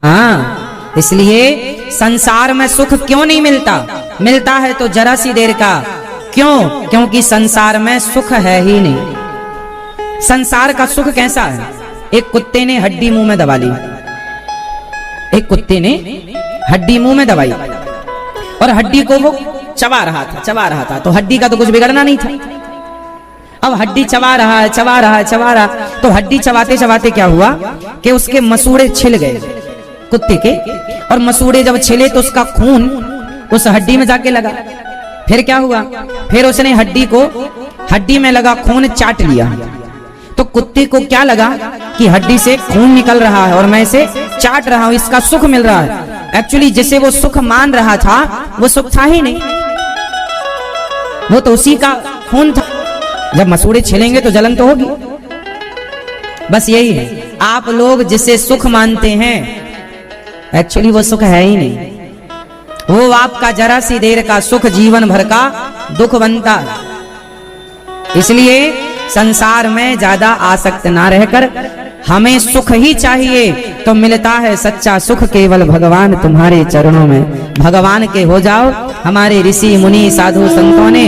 हाँ, इसलिए संसार में सुख क्यों नहीं मिलता? मिलता है तो जरा सी देर का। क्यों? क्योंकि संसार में सुख है ही नहीं। संसार का सुख कैसा है? एक कुत्ते ने हड्डी मुंह में दबा ली, एक कुत्ते ने हड्डी मुंह में दबाई और हड्डी को वो चबा रहा था तो हड्डी का तो कुछ बिगड़ना नहीं था। अब हड्डी चबा रहा है, तो हड्डी चबाते चबाते क्या हुआ कि उसके मसूड़े छिल गए कुत्ते के, और मसूड़े जब छिले तो उसका खून उस हड्डी में जाके लगा। फिर क्या हुआ? फिर उसने हड्डी में लगा खून चाट लिया। तो कुत्ते को क्या लगा कि हड्डी से खून निकल रहा है और मैं इसे चाट रहा हूं, इसका सुख मिल रहा है। एक्चुअली जिसे वो सुख मान रहा था वो सुख था ही नहीं, वो तो उसी का खून था। जब मसूड़े छिलेंगे तो जलन तो होगी। बस यही है, आप लोग जिसे सुख मानते हैं एक्चुअली वो सुख है ही नहीं। वो आपका जरा सी देर का सुख जीवन भर का दुख बनता है। इसलिए संसार में ज्यादा आसक्त ना रहकर हमें सुख ही चाहिए तो मिलता है सच्चा सुख केवल भगवान तुम्हारे चरणों में। भगवान के हो जाओ। हमारे ऋषि मुनि साधु संतों ने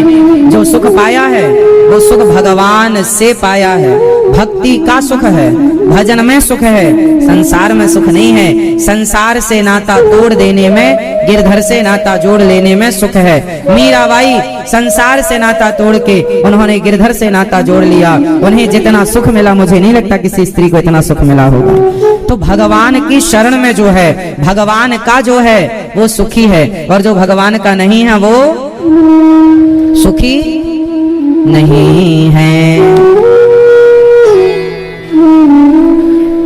जो सुख पाया है वो सुख भगवान से पाया है। भक्ति का सुख है, भजन में सुख है, संसार में सुख नहीं है। संसार से नाता तोड़ देने में, गिरधर से नाता जोड़ लेने में सुख है। मीराबाई संसार से नाता तोड़ के उन्होंने गिरधर से नाता जोड़ लिया। उन्हें जितना सुख मिला मुझे नहीं लगता किसी स्त्री को इतना सुख मिला होगा। तो भगवान की शरण में जो है, भगवान का जो है वो सुखी है, और जो भगवान का नहीं है वो सुखी नहीं है।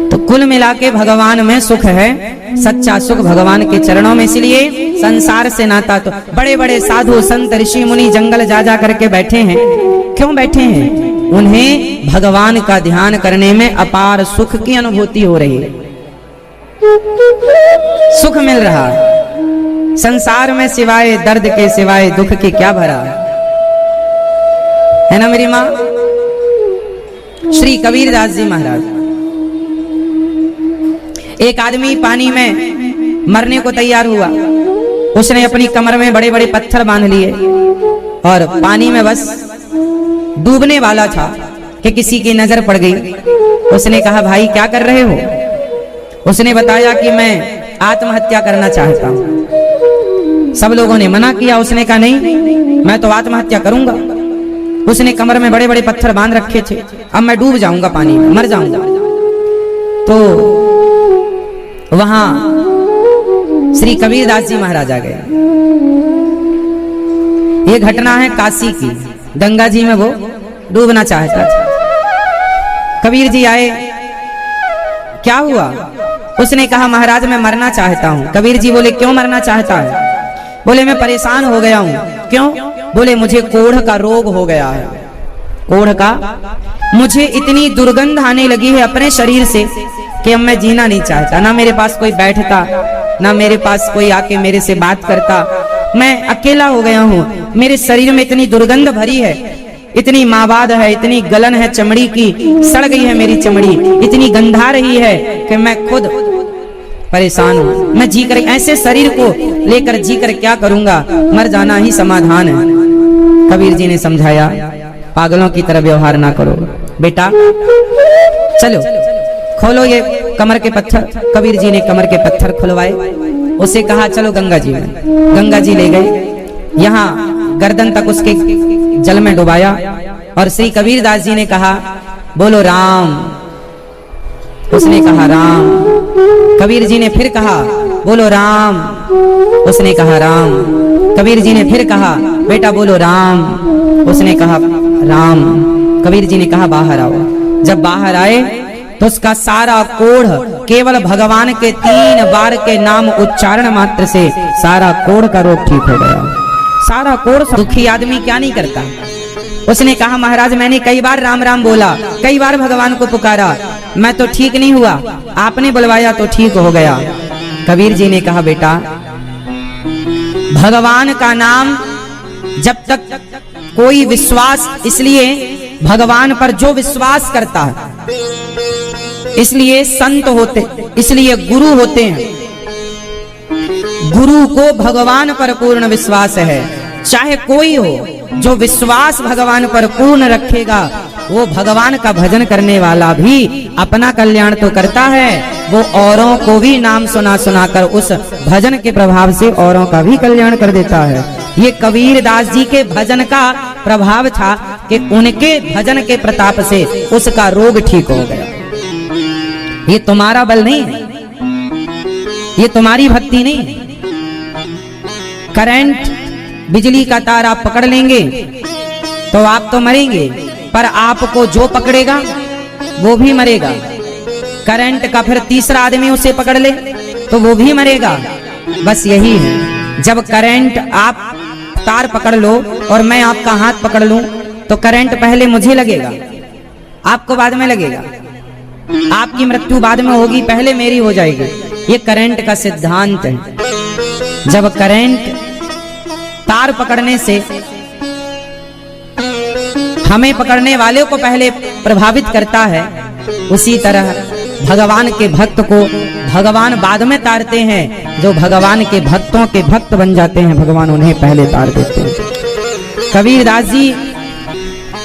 तो कुल मिला के भगवान में सुख है, सच्चा सुख भगवान के चरणों में। इसलिए संसार से नाता तो बड़े बड़े साधु संत ऋषि मुनि जंगल जा करके बैठे हैं। क्यों बैठे हैं? उन्हें भगवान का ध्यान करने में अपार सुख की अनुभूति हो रही है, सुख मिल रहा है। संसार में सिवाय दर्द के, सिवाय दुख के क्या भरा है ना मेरी माँ? श्री कबीरदास जी महाराज, एक आदमी पानी में मरने को तैयार हुआ। उसने अपनी कमर में बड़े बड़े पत्थर बांध लिए और पानी में बस डूबने वाला था कि किसी की नजर पड़ गई। उसने कहा, भाई क्या कर रहे हो? उसने बताया कि मैं आत्महत्या करना चाहता हूं। सब लोगों ने मना किया। उसने कहा, नहीं, मैं तो आत्महत्या करूंगा। उसने कमर में बड़े बड़े पत्थर बांध रखे थे। अब मैं डूब जाऊंगा पानी में, मर जाऊंगा। तो वहां श्री कबीरदास जी महाराज आ गए। ये घटना है काशी की। गंगा जी में वो डूबना चाहता था। कबीर जी आए, क्या हुआ? उसने कहा, महाराज मैं मरना चाहता हूं। कबीर जी बोले, क्यों मरना चाहता है? बोले, मैं परेशान हो गया हूं। क्यों? बोले, मुझे कोढ़ का रोग हो गया है। कोढ़ का? मुझे इतनी दुर्गंध आने लगी है अपने शरीर से कि अब मैं जीना नहीं चाहता। ना मेरे पास कोई बैठता, ना मेरे पास कोई आके मेरे से बात करता। मैं अकेला हो गया हूँ। मेरे शरीर में इतनी दुर्गंध भरी है, इतनी मावाद है, इतनी गलन है चमड़ी की, सड़ गई है मेरी चमड़ी, इतनी गंधा रही है कि मैं खुद परेशान हूँ। मैं जी कर, ऐसे शरीर को लेकर जी कर क्या करूंगा? मर जाना ही समाधान है। कबीर जी ने समझाया, पागलों की तरह व्यवहार ना करो बेटा, चलो खोलो ये कमर के पत्थर। कबीर जी ने कमर के पत्थर खुलवाए। उसे कहा, चलो गंगा जी में। गंगा जी ले गए, यहाँ गर्दन तक उसके जल में डुबाया और श्री कबीरदास जी ने कहा, बोलो राम। उसने कहा, राम। कबीर जी ने फिर कहा, बोलो राम। उसने कहा, राम। कबीर जी ने फिर कहा, बेटा बोलो राम। उसने कहा, राम। कबीर जी ने कहा, बाहर आओ। जब बाहर आए तो उसका सारा कोढ़ केवल भगवान के 3 बार के नाम उच्चारण मात्र से सारा कोढ़ का रोग ठीक हो गया। सारा कोढ़। दुखी आदमी क्या नहीं करता? उसने कहा, महाराज मैंने कई बार राम राम बोला, कई बार भगवान को पुकारा, मैं तो ठीक नहीं हुआ, आपने बुलवाया तो ठीक हो गया। कबीर जी ने कहा, बेटा भगवान का नाम जब तक कोई विश्वास, इसलिए भगवान पर जो विश्वास करता है, इसलिए संत होते, इसलिए गुरु होते हैं। गुरु को भगवान पर पूर्ण विश्वास है। चाहे कोई हो, जो विश्वास भगवान पर पूर्ण रखेगा वो भगवान का भजन करने वाला भी अपना कल्याण तो करता है, वो औरों को भी नाम सुना सुनाकर उस भजन के प्रभाव से औरों का भी कल्याण कर देता है। ये कबीर दास जी के भजन का प्रभाव था कि उनके भजन के प्रताप से उसका रोग ठीक हो गया। ये तुम्हारा बल नहीं है, ये तुम्हारी भक्ति नहीं। करंट, बिजली का तार आप पकड़ लेंगे तो आप तो मरेंगे, पर आपको जो पकड़ेगा वो भी मरेगा। करंट का फिर तीसरा आदमी उसे पकड़ ले तो वो भी मरेगा। बस यही है, जब करंट आप तार पकड़ लो और मैं आपका हाथ पकड़ लूं तो करंट पहले मुझे लगेगा, आपको बाद में लगेगा। आपकी मृत्यु बाद में होगी, पहले मेरी हो जाएगी। ये करंट का सिद्धांत है। जब करंट तार पकड़ने से हमें पकड़ने वाले को पहले प्रभावित करता है, उसी तरह भगवान के भक्त को भगवान बाद में तारते हैं। जो भगवान के भक्तों के भक्त बन जाते हैं, भगवान उन्हें पहले तार देते हैं। कबीरदास जी,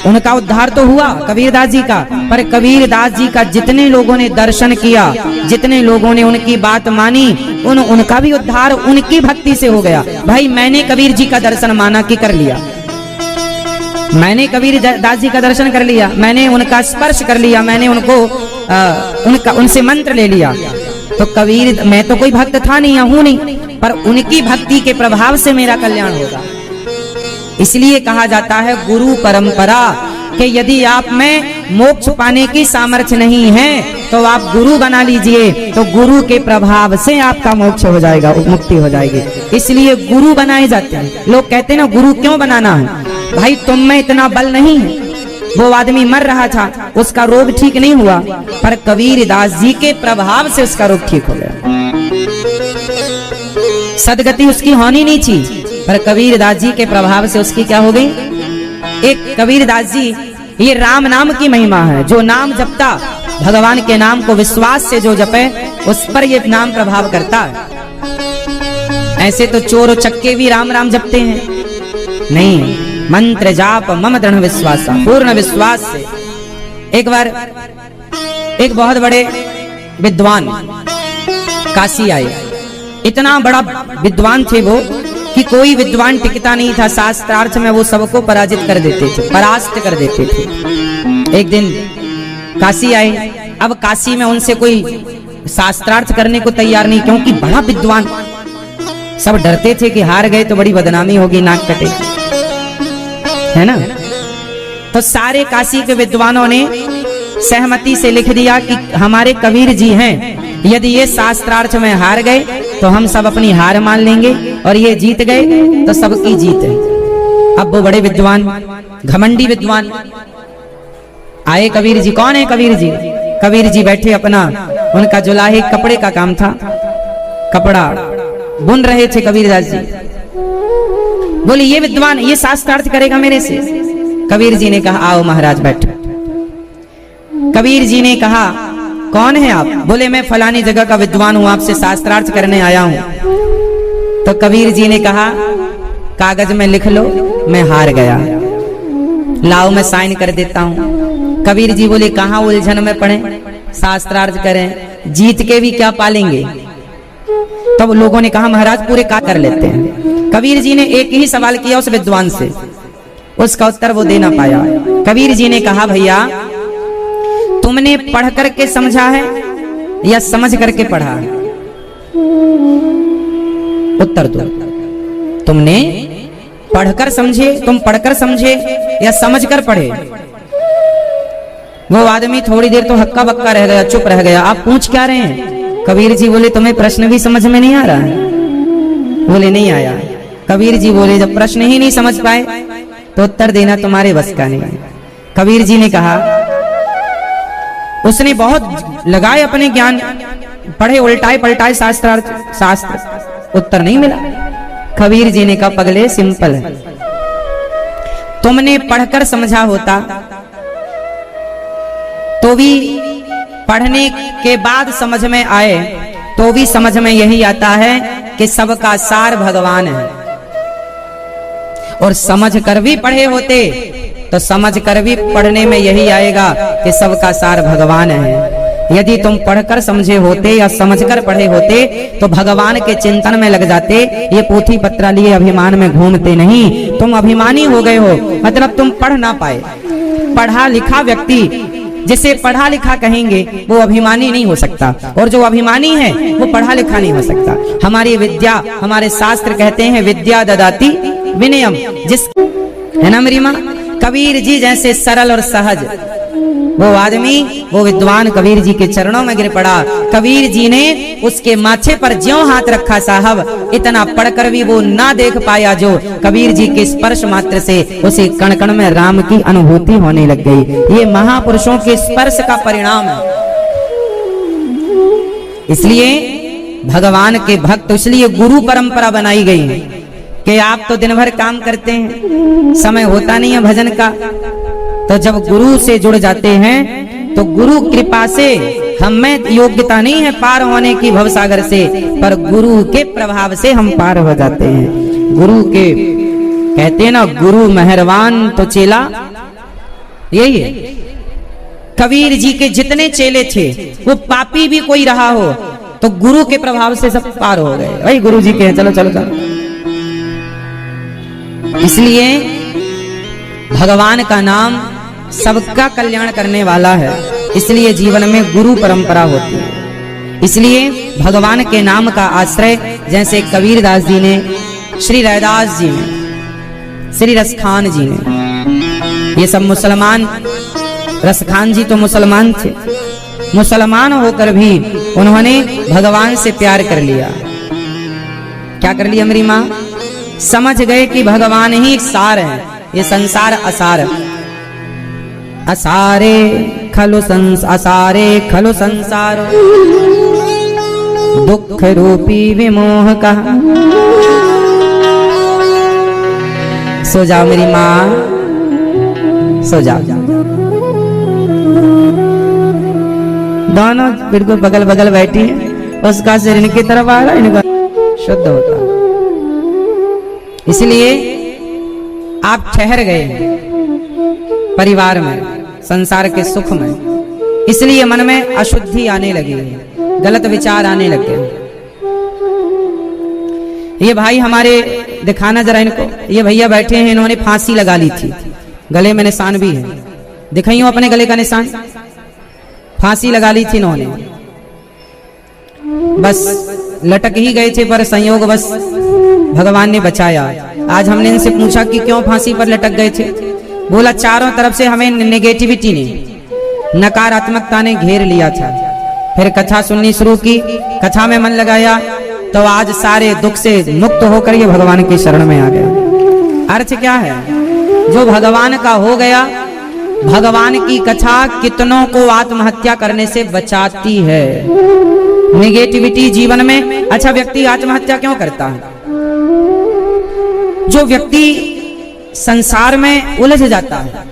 उनका उद्धार तो हुआ कबीरदास जी का, पर कबीरदास जी का जितने लोगों ने दर्शन किया, जितने लोगों ने उनकी बात मानी, उनका भी उद्धार उनकी भक्ति से हो गया। भाई मैंने कबीर जी का दर्शन माना कि कर लिया, मैंने कबीर दास जी का दर्शन कर लिया, मैंने उनका स्पर्श कर लिया, मैंने उनसे मंत्र ले लिया, तो कबीर, मैं तो कोई भक्त था नहीं, हूं नहीं, पर उनकी भक्ति के प्रभाव से मेरा कल्याण होगा। इसलिए कहा जाता है गुरु परंपरा, कि यदि आप में मोक्ष पाने की सामर्थ्य नहीं है तो आप गुरु बना लीजिए, तो गुरु के प्रभाव से आपका मोक्ष हो जाएगा, मुक्ति हो जाएगी। इसलिए गुरु बनाए जाते हैं। लोग कहते हैं ना गुरु क्यों बनाना है? भाई तुम में इतना बल नहीं है। वो आदमी मर रहा था, उसका रोग ठीक नहीं हुआ, पर कबीरदास जी के प्रभाव से उसका रोग ठीक हो गया। सदगति उसकी होनी नहीं थी, पर कबीरदास जी के प्रभाव से उसकी क्या हो गई? एक कबीरदास जी, ये राम नाम की महिमा है। जो नाम जपता, भगवान के नाम को विश्वास से जो जपे, उस पर ये नाम प्रभाव करता है। ऐसे तो चोर चक्के भी राम राम जपते हैं, नहीं, मंत्र जाप मम दृढ़ विश्वास, पूर्ण विश्वास से। एक बार एक बहुत बड़े विद्वान काशी आए। इतना बड़ा विद्वान थे वो कि कोई विद्वान टिकता नहीं था। शास्त्रार्थ में वो सबको पराजित कर देते थे, परास्त कर देते थे। एक दिन काशी आए। अब काशी में उनसे कोई शास्त्रार्थ करने को तैयार नहीं, क्योंकि बड़ा विद्वान। सब डरते थे कि हार गए तो बड़ी बदनामी होगी, नाक कटेगी, है ना। तो सारे काशी के विद्वानों ने सहमति से लिख दिया कि हमारे कबीर जी हैं, यदि ये शास्त्रार्थ में हार गए तो हम सब अपनी हार मान लेंगे, और ये जीत गए तो सबकी जीत है। अब वो बड़े विद्वान, घमंडी विद्वान आए कबीर जी। कौन है कबीर जी? कबीर जी बैठे अपना, उनका जुलाहे कपड़े का काम था, कपड़ा बुन रहे थे कबीरदास जी। बोले ये विद्वान, ये शास्त्रार्थ करेगा मेरे से? कबीर जी ने कहा आओ महाराज बैठो। कबीर जी ने कहा कौन है आप? बोले मैं फलानी जगह का विद्वान हूं, आपसे शास्त्रार्थ करने आया हूं। तो कबीर जी ने कहा कागज में लिख लो, मैं हार गया, लाओ मैं साइन कर देता हूं। कबीर जी बोले कहां उलझन में पड़े, शास्त्रार्थ करें, जीत के भी क्या पालेंगे। तब लोगों ने कहा महाराज पूरे का कर लेते हैं। कबीर जी ने एक ही सवाल किया उस विद्वान से, उसका उत्तर वो दे ना पाया। कबीर जी ने कहा भैया तुमने पढ़ करके समझा है या समझ करके पढ़ा है? उत्तर दो। तुमने पढ़कर समझे, तुम पढ़कर समझे या समझकर पढ़े? वो आदमी थोड़ी देर तो हक्का बक्का रह गया, चुप रह गया। आप पूछ क्या रहे हैं? कबीर जी बोले तुम्हें प्रश्न भी समझ में नहीं आ रहा है? बोले नहीं आया। कबीर जी बोले जब प्रश्न ही नहीं समझ पाए तो उत्तर देना तुम्हारे बस का नहीं है। कबीर जी ने कहा, उसने बहुत लगाए अपने ज्ञान, पढ़े उल्टाए पलटाए शास्त्र, उत्तर नहीं मिला। कबीर जी ने कहा पगले सिंपल है, तुमने पढ़कर समझा होता तो भी, पढ़ने के बाद समझ में आए तो भी समझ में यही आता है कि सबका सार भगवान है। और समझ कर भी पढ़े होते तो समझ कर भी पढ़ने में यही आएगा कि सबका सार भगवान है। यदि तुम पढ़कर समझे होते या समझकर पढ़े होते तो भगवान के चिंतन में लग जाते, ये पोथी पत्रा लिए अभिमान में घूमते नहीं। तुम अभिमानी हो गए हो, मतलब तुम पढ़ ना पाए। पढ़ा लिखा व्यक्ति जिसे पढ़ा लिखा कहेंगे वो अभिमानी नहीं हो सकता, और जो अभिमानी है वो पढ़ा लिखा नहीं हो सकता। हमारी विद्या, हमारे शास्त्र कहते हैं विद्या ददाति विनयम, जिस है ना मेरी माँ। कबीर जी जैसे सरल और सहज वो आदमी, वो विद्वान कबीर जी के चरणों में गिर पड़ा। कबीर जी ने उसके माथे पर ज्यों हाथ रखा साहब, इतना पढ़कर भी वो ना देख पाया जो कबीर जी के स्पर्श मात्र से उसे कण कण में राम की अनुभूति होने लग गई। ये महापुरुषों के स्पर्श का परिणाम है। इसलिए भगवान के भक्त, इसलिए गुरु परंपरा बनाई गई है कि आप तो दिन भर काम करते हैं, समय होता नहीं है भजन का, तो जब गुरु से जुड़ जाते हैं तो गुरु कृपा से, हमें योग्यता नहीं है पार होने की भवसागर से, पर गुरु के प्रभाव से हम पार हो जाते हैं। गुरु के कहते हैं ना, गुरु मेहरबान तो चेला, यही है। कबीर जी के जितने चेले थे वो पापी भी कोई रहा हो तो गुरु के प्रभाव से सब पार हो गए। वही गुरु जी के चलो चलो चलो। इसलिए भगवान का नाम सबका कल्याण करने वाला है, इसलिए जीवन में गुरु परंपरा होती है। इसलिए भगवान के नाम का आश्रय, जैसे कबीरदास जी ने, श्री रैदास जी ने, श्री रसखान जी ने, ये सब मुसलमान, रसखान जी तो मुसलमान थे, मुसलमान होकर भी उन्होंने भगवान से प्यार कर लिया। क्या कर लिया मेरी माँ? समझ गए कि भगवान ही सार है, ये संसार असार है। असारे खलु संसार दुख रूपी विमोह का। सो जाओ मेरी माँ, सो जाओ। दोनों बिल्कुल बगल बगल बैठी है, उसका सिर इनकी तरफ आ रहा है, इनका शुद्ध होता है। इसलिए आप ठहर गए परिवार में, संसार के सुख में, इसलिए मन में अशुद्धि आने लगी, गलत विचार आने लगे। ये भाई हमारे, दिखाना जरा इनको, ये भैया बैठे हैं, इन्होंने फांसी लगा ली थी, गले में निशान भी है, दिखाइयो अपने गले का निशान। फांसी लगा ली थी इन्होंने, बस लटक ही गए थे, पर संयोग बस भगवान ने बचाया। आज हमने इनसे पूछा कि क्यों फांसी पर लटक गए थे, बोला चारों तरफ से हमें नेगेटिविटी ने, नकारात्मकता ने घेर लिया था। फिर कथा सुननी शुरू की, कथा में मन लगाया, तो आज सारे दुख से मुक्त होकर ये भगवान की शरण में आ गया। अर्थ क्या है? जो भगवान का हो गया, भगवान की कथा कितनों को आत्महत्या करने से बचाती है। नेगेटिविटी जीवन में, अच्छा व्यक्ति आत्महत्या क्यों करता है? जो व्यक्ति संसार में उलझ जाता है,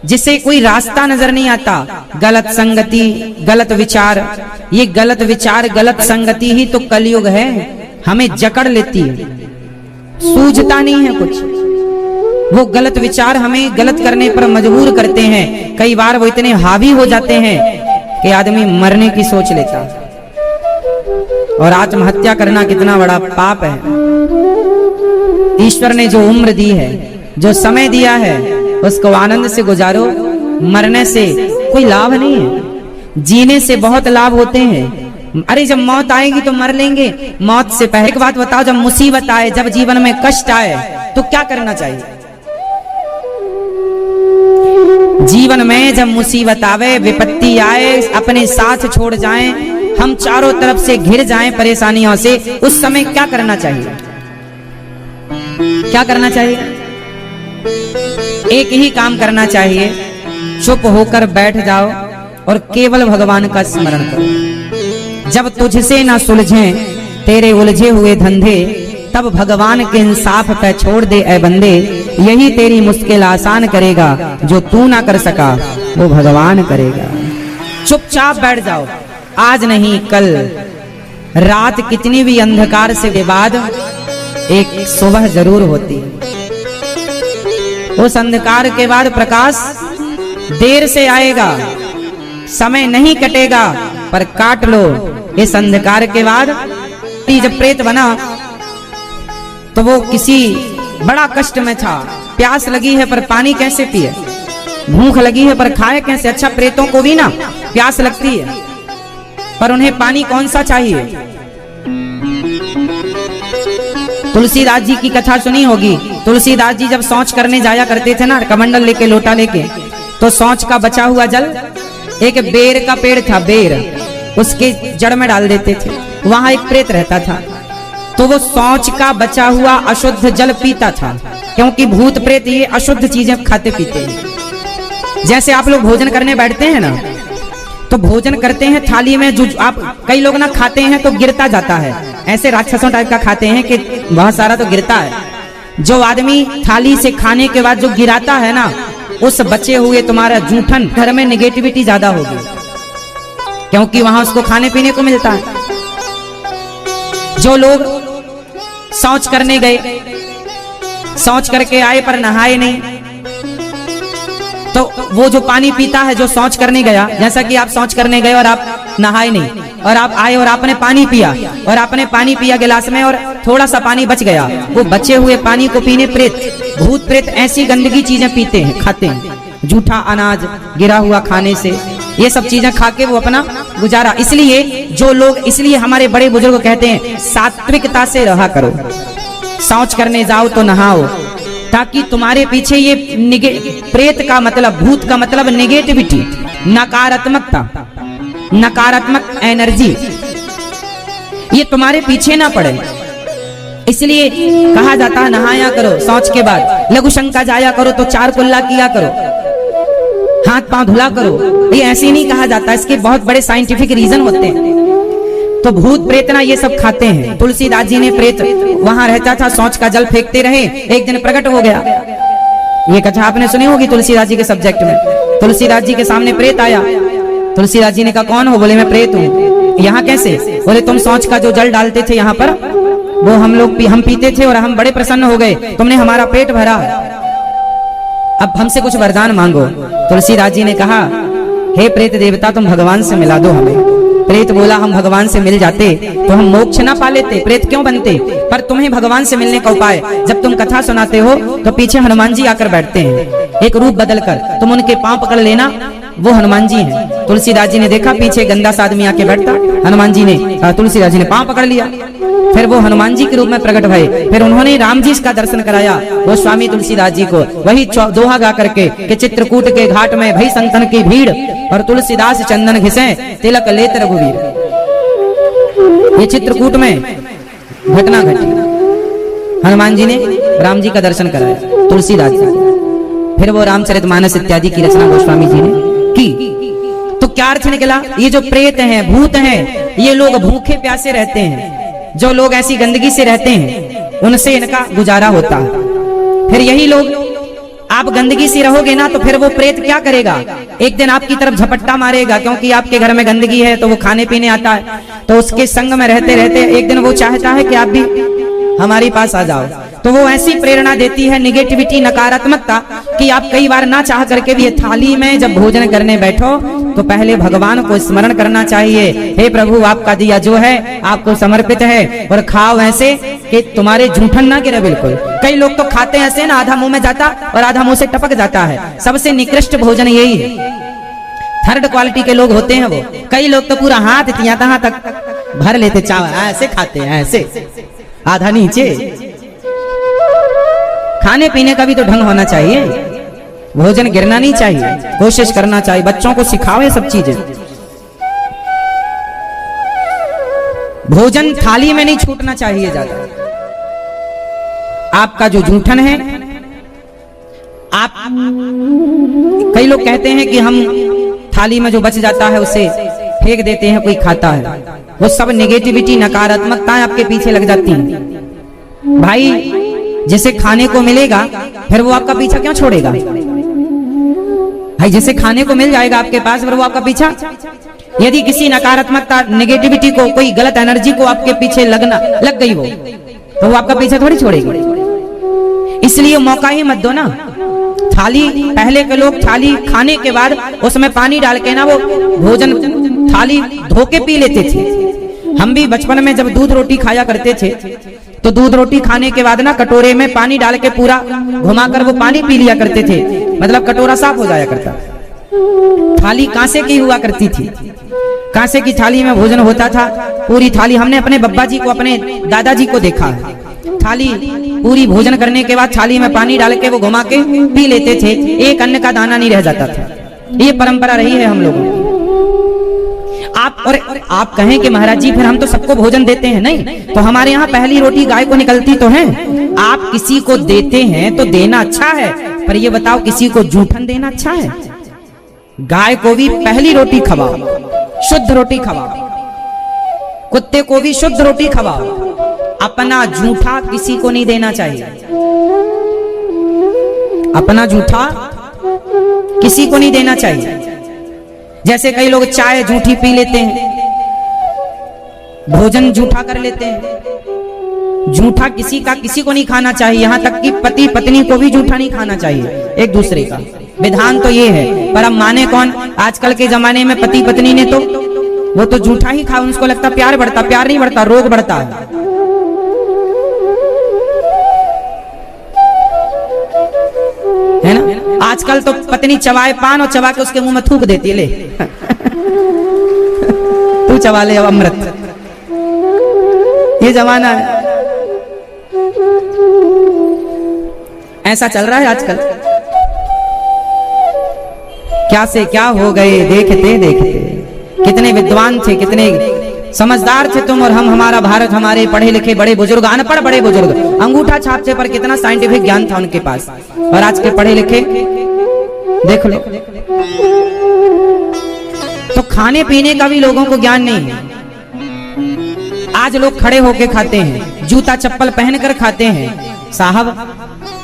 जिसे कोई रास्ता नजर नहीं आता, गलत संगति, गलत विचार, ये गलत विचार, गलत संगति ही तो कलयुग है, हमें जकड़ लेती है, सूझता नहीं है कुछ। वो गलत विचार हमें गलत करने पर मजबूर करते हैं। कई बार वो इतने हावी हो जाते हैं कि आदमी मरने की सोच लेता। और आत्महत्या करना कितना बड़ा पाप है। ईश्वर ने जो उम्र दी है, जो समय दिया है, उसको आनंद से गुजारो। मरने से कोई लाभ नहीं है, जीने से बहुत लाभ होते हैं। अरे जब मौत आएगी तो मर लेंगे, मौत से पहले एक बात बताओ, जब मुसीबत आए, जब जीवन में कष्ट आए तो क्या करना चाहिए? जीवन में जब मुसीबत आवे, विपत्ति आए, अपने साथ छोड़ जाएं, हम चारों तरफ से घिर जाएं परेशानियों से, उस समय क्या करना चाहिए? क्या करना चाहिए? एक ही काम करना चाहिए, चुप होकर बैठ जाओ और केवल भगवान का स्मरण करो। जब तुझसे ना सुलझे तेरे उलझे हुए धंधे, तब भगवान के इंसाफ पे छोड़ दे ऐ बंदे। यही तेरी मुश्किल आसान करेगा, जो तू ना कर सका वो भगवान करेगा। चुपचाप बैठ जाओ, आज नहीं कल रात कितनी भी अंधकार से के बाद एक सुबह जरूर होती है। उस अंधकार के बाद प्रकाश देर से आएगा, समय नहीं कटेगा, पर काट लो इस अंधकार के बाद। जब प्रेत बना तो वो किसी बड़ा कष्ट में था, प्यास लगी है पर पानी कैसे पिए, भूख लगी है पर खाए कैसे। अच्छा, प्रेतों को भी ना प्यास लगती है, पर उन्हें पानी कौन सा चाहिए। तुलसीदास जी की कथा सुनी होगी। तुलसीदास जी जब शौच करने जाया करते थे ना, कमंडल लेके, लोटा लेके, तो शौच का बचा हुआ जल एक बेर का पेड़ था, बेर, उसके जड़ में डाल देते थे। वहां एक प्रेत रहता था, तो वो शौच का बचा हुआ अशुद्ध जल पीता था, क्योंकि भूत प्रेत ये अशुद्ध चीजें खाते पीते हैं। जैसे आप लोग भोजन करने बैठते हैं ना, तो भोजन करते हैं थाली में, जो आप कई लोग ना खाते हैं तो गिरता जाता है, ऐसे राक्षसों टाइप का खाते हैं कि बहुत सारा तो गिरता है। जो आदमी थाली से खाने के बाद जो गिराता है ना, उस बचे हुए तुम्हारा जूठन घर में निगेटिविटी ज्यादा होगी, क्योंकि वहां उसको खाने पीने को मिलता है। जो लोग शौच करने गए, शौच करके आए पर नहाए नहीं, तो वो जो पानी पीता है जो शौच करने गया, जैसा कि आप शौच करने गए और आप नहाए नहीं, और आप आए और आपने पानी पिया, और आपने पानी पिया गिलास में और थोड़ा सा पानी बच गया, वो बचे हुए पानी को पीने प्रेत, भूत प्रेत ऐसी गंदगी चीजें पीते हैं, खाते हैं, जूठा अनाज, गिरा हुआ खाने से, ये सब चीजें खा के वो अपना गुजारा। इसलिए जो लोग, इसलिए हमारे बड़े बुजुर्ग कहते हैं सात्विकता से रहा करो, शौच करने जाओ तो नहाओ, ताकि तुम्हारे पीछे ये प्रेत का मतलब, भूत का मतलब नेगेटिविटी, नकारात्मकता, नकारात्मक एनर्जी, ये तुम्हारे पीछे ना पड़े। इसलिए कहा जाता है नहाया करो शौच के बाद, लघु शंका जाया करो तो 4 कुल्ला किया करो, हाथ पांव धुला करो। ये ऐसे नहीं कहा जाता, इसके बहुत बड़े साइंटिफिक रीजन होते हैं। तो भूत प्रेत ना ये सब खाते हैं। तुलसीदास जी ने प्रेत वहां रहता था, शौच का जल फेंकते रहे, एक दिन प्रकट हो गया। ये कथा आपने सुनी होगी तुलसीदास जी के सब्जेक्ट में। तुलसीदास जी के सामने प्रेत आया, तुलसीदास जी ने कहा कौन हो? बोले मैं प्रेत हूँ। यहाँ कैसे? बोले तुम शौच का जो जल डालते थे यहाँ पर, वो हम पीते थे और हम बड़े प्रसन्न हो गए, तुमने हमारा पेट भरा, अब हमसे कुछ वरदान मांगो। तुलसीदास जी ने कहा हे प्रेत देवता, तुम भगवान से मिला दो हमें। प्रेत बोला हम भगवान से मिल जाते तो हम मोक्ष ना पा लेते, प्रेत क्यों बनते, पर तुम्हें भगवान से मिलने का उपाय, जब तुम कथा सुनाते हो तो पीछे हनुमान जी आकर बैठते हैं, एक रूप बदल कर, तुम उनके पांव पकड़ लेना, वो हनुमान जी हैं। तुलसीदास जी ने देखा पीछे गंदा सा आदमी आके बैठता, हनुमान जी ने, तुलसीदास जी ने पांव पकड़ लिया, फिर वो हनुमान जी के रूप में प्रकट भए, फिर उन्होंने राम जी का दर्शन कराया वो स्वामी तुलसीदास जी को। वही दोहा गा करके कि चित्रकूट के घाट में भई संतन की भीड़, और तुलसीदास चंदन घिसे तिलक लेत रघुवीर। ये चित्रकूट में घटना घटी, हनुमान जी ने राम जी का दर्शन कराया तुलसीदास जी, फिर वो रामचरितमानस इत्यादि की रचना गोस्वामी जी ने की। तो क्या अर्थ निकला? ये जो प्रेत हैं, भूत हैं, ये लोग भूखे प्यासे रहते हैं। जो लोग ऐसी गंदगी से रहते हैं उनसे इनका गुजारा होता है। फिर यही लोग, आप गंदगी से रहोगे ना तो फिर वो प्रेत क्या करेगा? एक दिन आपकी तरफ झपट्टा मारेगा, क्योंकि आपके घर में गंदगी है तो वो खाने पीने आता है, तो उसके संग में रहते रहते एक दिन वो चाहता है कि आप भी हमारे पास आ जाओ। तो वो ऐसी प्रेरणा देती है निगेटिविटी, नकारात्मकता, कि आप कई बार ना चाह करके भी थाली में जब भोजन करने बैठो तो पहले भगवान को स्मरण करना चाहिए, हे प्रभु आपका दिया जो है आपको समर्पित है, और खाओ ऐसे कि तुम्हारे जूठन ना गिरे बिल्कुल। कई लोग तो खाते ऐसे ना, आधा मुंह में जाता और आधा मुंह से टपक जाता है। सबसे निकृष्ट भोजन यही है, थर्ड क्वालिटी के लोग होते हैं वो। कई लोग तो पूरा हाथ यहाँ तक भर लेते चावल, ऐसे खाते हैं, ऐसे आधा नीचे। खाने पीने का भी तो ढंग होना चाहिए, भोजन गिरना नहीं चाहिए, कोशिश करना चाहिए, बच्चों को सिखाओ ये सब चीजें। भोजन थाली में नहीं छूटना चाहिए ज्यादा। आपका जो जूठन है, आप, कई लोग कहते हैं कि हम थाली में जो बच जाता है उसे फेंक देते हैं, कोई खाता है, वो सब नेगेटिविटी, नकारात्मकताएं आपके पीछे लग जाती हैं। भाई जिसे खाने को मिलेगा फिर वो आपका पीछा क्यों छोड़ेगा? भाई जिसे खाने को मिल जाएगा आपके पास, फिर वो आपका पीछा यदि किसी नकारात्मकता नेगेटिविटी को, कोई गलत एनर्जी को आपके पीछे लग गई हो तो वो आपका पीछे थोड़ी छोड़ेगी। इसलिए मौका ही मत दो ना। थाली, पहले के लोग थाली खाने के बाद उसमें पानी डाल के ना वो भोजन थाली धो के पी लेते थे। हम भी बचपन में जब दूध रोटी खाया करते थे तो दूध रोटी खाने के बाद ना कटोरे में पानी डाल के पूरा घुमाकर वो पानी पी लिया करते थे, मतलब कटोरा साफ हो जाया करता। थाली कांसे की हुआ करती थी, कांसे की थाली में भोजन होता था। पूरी थाली, हमने अपने बब्बा जी को, अपने दादाजी को देखा, थाली पूरी भोजन करने के बाद थाली में पानी डाल के वो घुमा के पी लेते थे, एक अन्न का दाना नहीं रह जाता था। ये परंपरा रही है हम लोगों की। आप कहें कि महाराज जी फिर हम तो सबको भोजन देते हैं, नहीं तो हमारे यहाँ पहली रोटी गाय को निकलती तो है। आप किसी को देते हैं तो देना अच्छा है, पर ये बताओ किसी को जूठन देना अच्छा है? गाय को भी पहली रोटी खवाओ, शुद्ध रोटी खवाओ, कुत्ते को भी शुद्ध रोटी खवाओ। अपना जूठा किसी को नहीं देना चाहिए, अपना जूठा किसी को नहीं देना चाहिए। जैसे कई लोग चाय जूठी पी लेते हैं, भोजन जूठा कर लेते हैं। जूठा किसी को नहीं खाना चाहिए, यहां तक कि पति पत्नी को भी जूठा नहीं खाना चाहिए एक दूसरे का। विधान तो ये है, पर अब माने कौन? आजकल के जमाने में पति पत्नी ने तो वो तो जूठा ही खा, उनको लगता प्यार बढ़ता, प्यार नहीं बढ़ता, रोग बढ़ता है ना। आजकल तो पत्नी चबाए पान और चबा के उसके मुंह में थूक देती है, ले तू चबा ले अब अमृत। ये जमाना है, ऐसा चल रहा है आजकल। क्या से क्या हो गए देखते देखते। कितने विद्वान थे, कितने समझदार थे तुम और हम, हमारा भारत, हमारे पढ़े लिखे बड़े बुजुर्ग, अनपढ़ बड़े बुजुर्ग, अंगूठा छापते पर कितना साइंटिफिक ज्ञान था उनके पास, और आज के पढ़े लिखे देख लो। तो खाने पीने का भी लोगों को ज्ञान नहीं है। आज लोग खड़े होके खाते हैं, जूता चप्पल पहनकर खाते हैं। साहब,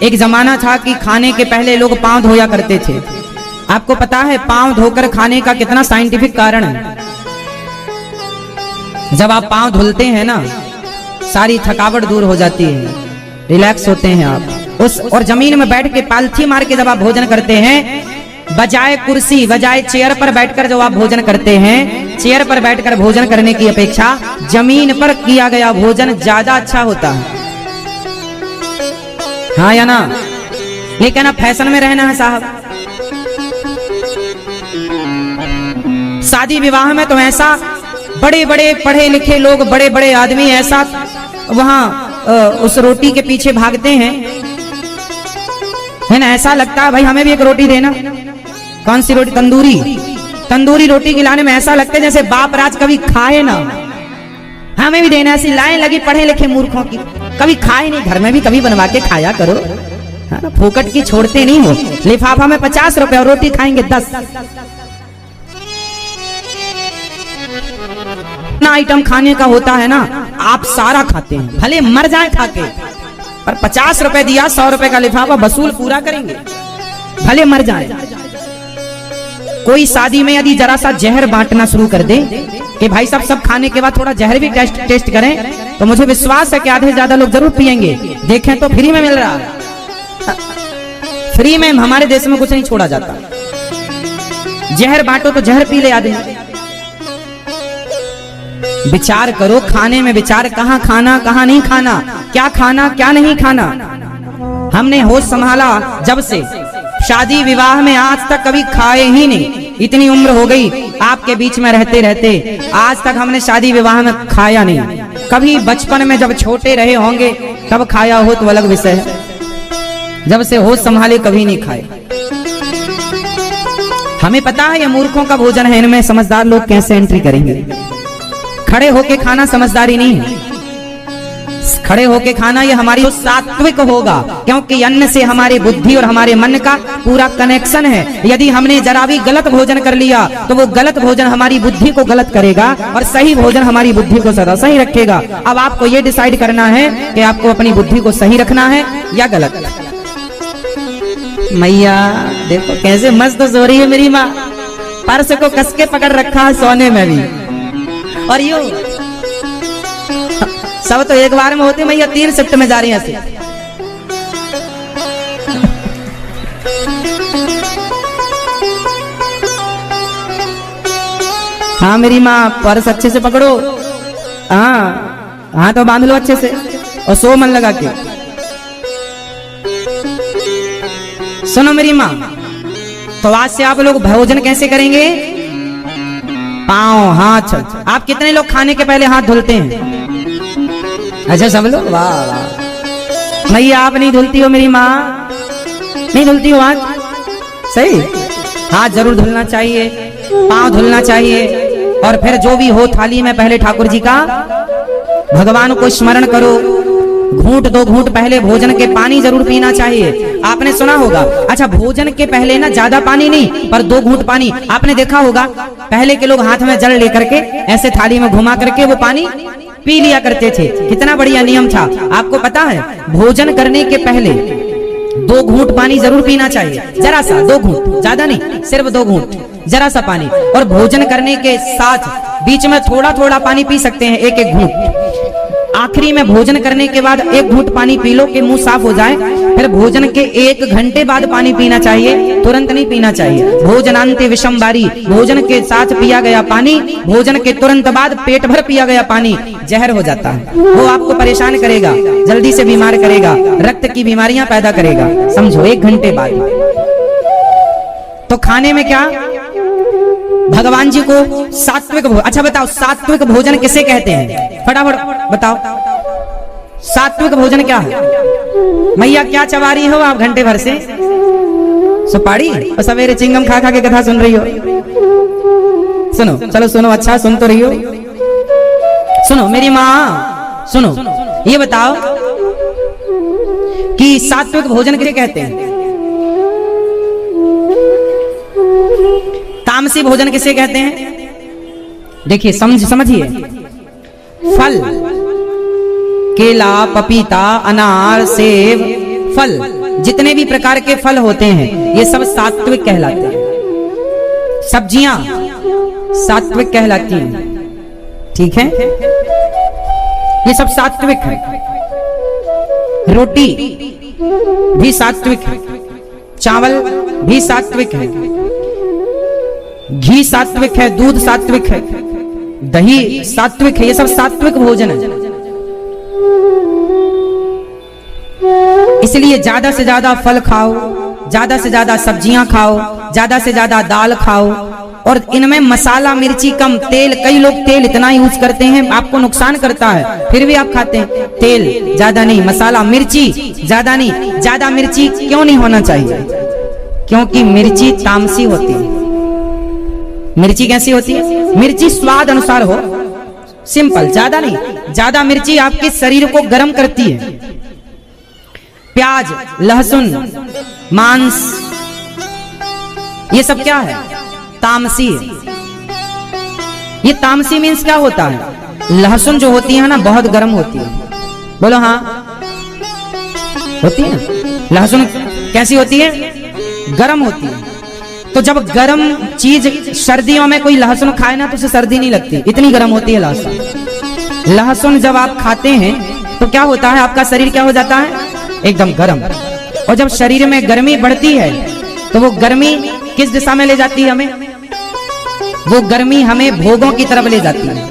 एक जमाना था कि खाने के पहले लोग पांव धोया करते थे। आपको पता है पांव धोकर खाने का कितना साइंटिफिक कारण है? जब आप पांव धुलते हैं ना, सारी थकावट दूर हो जाती है, रिलैक्स होते हैं आप उस, और जमीन में बैठ के पालथी मार के जब आप भोजन करते हैं, बजाय कुर्सी, बजाय चेयर पर बैठकर जब आप भोजन करते हैं, चेयर पर बैठकर भोजन करने की अपेक्षा जमीन पर किया गया भोजन ज्यादा अच्छा होता है। हाँ या ना? लेकिन अब फैशन में रहना है साहब। शादी विवाह में तो ऐसा बड़े बड़े पढ़े लिखे लोग, बड़े बड़े आदमी ऐसा वहां उस रोटी के पीछे भागते हैं, है ना। ऐसा लगता है भाई हमें भी एक रोटी देना। कौन सी रोटी? तंदूरी। तंदूरी रोटी खिलाने में ऐसा लगता है जैसे बाप राज कभी खाए ना, हमें भी देना। ऐसी लाइन लगी पढ़े लिखे मूर्खों की, कभी खाए नहीं, घर में भी कभी बनवा के खाया करो, है ना। फोकट की छोड़ते नहीं हो। लिफाफा में 50 रुपए और रोटी खाएंगे 10। ना आइटम खाने का होता है ना, आप सारा खाते हैं, भले मर जाए खाके, पर 50 रुपए दिया, 100 रुपए का लिफाफा वसूल पूरा करेंगे, भले मर जाए। कोई शादी में यदि जरा सा जहर बांटना शुरू कर दे कि भाई साहब सब खाने के बाद थोड़ा जहर भी टेस्ट करें, तो मुझे विश्वास है कि आधे से ज्यादा लोग जरूर पिएंगे। देखें तो फ्री में मिल रहा है, फ्री में हमारे देश में कुछ नहीं छोड़ा जाता। जहर बांटो तो जहर पी ले आदमी। विचार करो, खाने में विचार, कहाँ खाना कहाँ नहीं खाना, क्या खाना क्या नहीं खाना। हमने होश संभाला जब से, शादी विवाह में आज तक कभी खाए ही नहीं। इतनी उम्र हो गई आपके बीच में रहते रहते, आज तक हमने शादी विवाह में खाया नहीं। कभी बचपन में जब छोटे रहे होंगे तब खाया हो तो अलग विषय है, जब से होश संभाले कभी नहीं खाए। हमें पता है ये मूर्खों का भोजन है, इनमें समझदार लोग कैसे एंट्री करेंगे। खड़े होके खाना समझदारी नहीं है। खड़े होके खाना ये हमारी सात्विक होगा, क्योंकि अन्न से हमारे बुद्धि और हमारे मन का पूरा कनेक्शन है। यदि हमने जरा भी गलत भोजन कर लिया तो वो गलत भोजन हमारी बुद्धि को गलत करेगा और सही भोजन हमारी बुद्धि को सदा सही रखेगा। अब आपको ये डिसाइड करना है कि आपको अपनी बुद्धि को सही रखना है या गलत। मैया देखो कैसे मस्त सो रही है मेरी माँ, पर्स को कस के पकड़ रखा है सोने में भी। और यूं सब तो एक बार में होते, भैया 3 शिफ्ट में जा रही है ऐसे। हाँ मेरी माँ, पर्स अच्छे से पकड़ो, हाँ तो बांध लो अच्छे से और सो मन लगा के। सुनो मेरी माँ, तो आज से आप लोग भोजन कैसे करेंगे? पांव हाथ। आप कितने लोग खाने के पहले हाथ धुलते हैं? अच्छा सब लोग, वाह वाह। भैया आप नहीं धुलती हो मेरी माँ? नहीं धुलती हो हाथ? सही, हाथ जरूर धुलना चाहिए, पांव धुलना चाहिए। और फिर जो भी हो थाली में पहले ठाकुर जी का भगवान को स्मरण करो। घूंट 2 घूंट पहले भोजन के पानी जरूर पीना चाहिए। आपने सुना होगा, अच्छा भोजन के पहले ना ज्यादा पानी नहीं पर 2 घूंट पानी। आपने देखा होगा पहले के लोग हाथ में जल लेकर के ऐसे थाली में घुमा करके वो पानी पी लिया करते थे। कितना बढ़िया नियम था। आपको पता है भोजन करने के पहले 2 घूंट पानी जरूर पीना चाहिए, जरा सा 2 घूंट, ज्यादा नहीं, सिर्फ 2 घूंट, जरा सा पानी। और भोजन करने के साथ बीच में थोड़ा थोड़ा पानी पी सकते हैं, 1-1 घूंट। आखिरी में भोजन करने के बाद 1 घूंट पानी पी लो कि मुंह साफ हो जाए। फिर भोजन के 1 घंटे बाद पानी पीना चाहिए, तुरंत नहीं पीना चाहिए। भोजनांते विषम बारी, भोजन के साथ पिया गया पानी भोजन के तुरंत बाद पेट भर पिया गया पानी जहर हो जाता है। वो आपको परेशान करेगा, जल्दी से बीमार करेगा, रक्त की बीमारियां पैदा करेगा। समझो 1 घंटे बाद। तो खाने में क्या, भगवान जी को सात्विक भोजन। अच्छा बताओ सात्विक भोजन किसे कहते हैं? फटाफट बताओ, सात्विक भोजन क्या है? मैया क्या चबा रही हो आप घंटे भर से? सुपारी और सवेरे चिंगम खा खा के कथा सुन रही हो? सुनो, चलो सुनो, अच्छा सुन तो रही हो। सुनो मेरी माँ, सुनो ये बताओ कि सात्विक भोजन किसे कहते हैं? तामसी भोजन किसे कहते हैं? देखिए समझिए, फल, केला, पपीता, अनार, सेब, फल, जितने भी प्रकार के फल होते हैं ये सब सात्विक कहलाते हैं। सब्जियां सात्विक कहलाती हैं, ठीक है, ये सब सात्विक है। रोटी भी सात्विक है, चावल भी सात्विक है, घी सात्विक है, दूध सात्विक है, दही सात्विक है, ये सब सात्विक भोजन है। इसलिए ज्यादा से ज्यादा फल खाओ, ज्यादा से ज्यादा सब्जियां खाओ, ज्यादा से ज्यादा दाल खाओ। और इनमें मसाला मिर्ची कम, तेल, कई लोग तेल इतना यूज करते हैं आपको नुकसान करता है फिर भी आप खाते हैं। तेल ज्यादा नहीं, मसाला मिर्ची ज्यादा नहीं। ज्यादा मिर्ची क्यों नहीं होना चाहिए? क्योंकि मिर्ची तामसी होती है। मिर्ची कैसी होती है? मिर्ची स्वाद अनुसार हो, सिंपल, ज्यादा नहीं। ज्यादा मिर्ची आपके शरीर को गर्म करती है। प्याज, लहसुन, मांस, ये सब क्या है? तामसी है। ये तामसी मीन्स क्या होता है? लहसुन जो होती है ना बहुत गर्म होती है। बोलो हाँ, होती है ना? लहसुन कैसी होती है? गर्म होती है। तो जब गर्म चीज सर्दियों में कोई लहसुन खाए ना तो उसे सर्दी नहीं लगती, इतनी गर्म होती है लहसुन। लहसुन जब आप खाते हैं तो क्या होता है? आपका शरीर क्या हो जाता है? एकदम गर्म। और जब शरीर में गर्मी बढ़ती है तो वो गर्मी किस दिशा में ले जाती है हमें? वो गर्मी हमें भोगों की तरफ ले जाती है।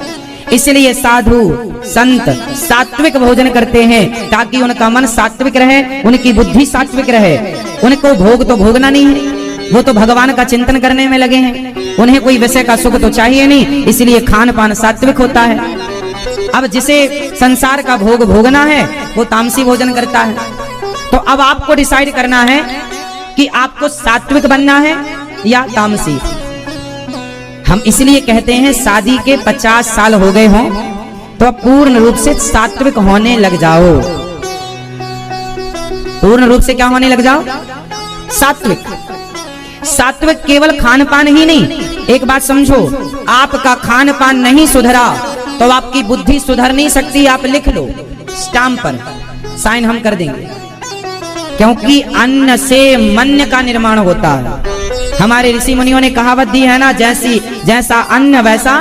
इसलिए साधु संत सात्विक भोजन करते हैं ताकि उनका मन सात्विक रहे, उनकी बुद्धि सात्विक रहे। उनको भोग तो भोगना नहीं है, वो तो भगवान का चिंतन करने में लगे हैं। उन्हें कोई विषय का सुख तो चाहिए नहीं, इसलिए खान पान सात्विक होता है। अब जिसे संसार का भोग भोगना है वो तामसी भोजन करता है। तो अब आपको डिसाइड करना है कि आपको सात्विक बनना है या तामसी। हम इसलिए कहते हैं शादी के 50 साल हो गए हों तो पूर्ण रूप से सात्विक होने लग जाओ। पूर्ण रूप से क्या होने लग जाओ? सात्विक। सात्विक केवल खान पान ही नहीं, एक बात समझो, आपका खान पान नहीं सुधरा तो आपकी बुद्धि सुधर नहीं सकती। आप लिख लो, स्टाम्प पर साइन हम कर देंगे। क्योंकि अन्न से मन का निर्माण होता है। हमारे ऋषि मुनियों ने कहावत दी है ना, जैसा अन्न वैसा।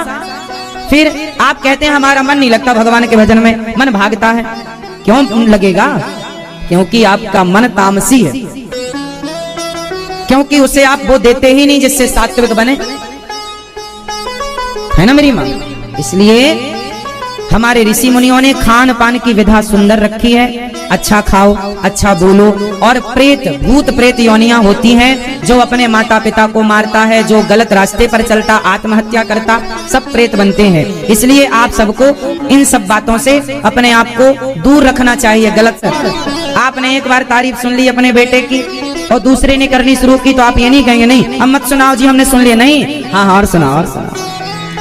फिर आप कहते हैं हमारा मन नहीं लगता भगवान के भजन में, मन भागता है। क्यों लगेगा? क्योंकि आपका मन तामसी है, क्योंकि उसे आप वो देते ही नहीं जिससे सात्विक बने, है ना मेरी माँ। इसलिए हमारे ऋषि मुनियों ने खान पान की विधा सुंदर रखी है। अच्छा खाओ, अच्छा बोलो। और प्रेत, भूत प्रेत योनियां होती हैं, जो अपने माता पिता को मारता है, जो गलत रास्ते पर चलता, आत्महत्या करता, सब प्रेत बनते हैं। इसलिए आप सबको इन सब बातों से अपने आप को दूर रखना चाहिए। गलत आपने एक बार तारीफ सुन ली अपने बेटे की और दूसरे ने करनी शुरू की तो आप ये नहीं कहेंगे नहीं अब मत सुनाओ जी, हमने सुन लिया। नहीं, हाँ और सुनाओ और सुनाओ।